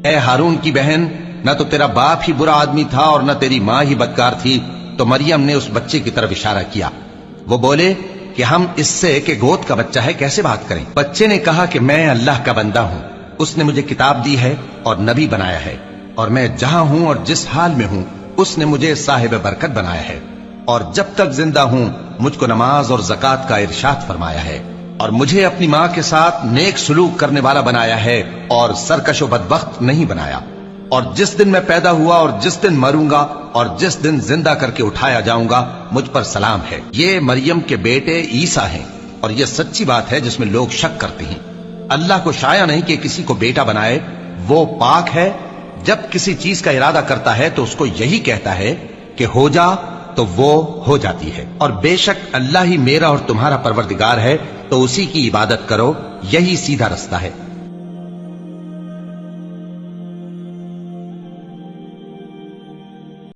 اے ہارون کی بہن، نہ تو تیرا باپ ہی برا آدمی تھا اور نہ تیری ماں ہی بدکار تھی۔ تو مریم نے اس بچے کی طرف اشارہ کیا۔ وہ بولے کہ ہم اس سے کہ گود کا بچہ ہے کیسے بات کریں؟ بچے نے کہا کہ میں اللہ کا بندہ ہوں، اس نے مجھے کتاب دی ہے اور نبی بنایا ہے، اور میں جہاں ہوں اور جس حال میں ہوں اس نے مجھے صاحب برکت بنایا ہے، اور جب تک زندہ ہوں مجھ کو نماز اور زکوٰۃ کا ارشاد فرمایا ہے، اور مجھے اپنی ماں کے ساتھ نیک سلوک کرنے والا بنایا ہے اور سرکش و بدبخت نہیں بنایا، اور جس دن میں پیدا ہوا اور جس دن مروں گا اور جس دن زندہ کر کے اٹھایا جاؤں گا مجھ پر سلام ہے۔ یہ مریم کے بیٹے عیسیٰ ہیں، اور یہ سچی بات ہے جس میں لوگ شک کرتے ہیں۔ اللہ کو شایع نہیں کہ کسی کو بیٹا بنائے، وہ پاک ہے۔ جب کسی چیز کا ارادہ کرتا ہے تو اس کو یہی کہتا ہے کہ ہو جا، تو وہ ہو جاتی ہے۔ اور بے شک اللہ ہی میرا اور تمہارا پروردگار ہے، تو اسی کی عبادت کرو، یہی سیدھا رستہ ہے۔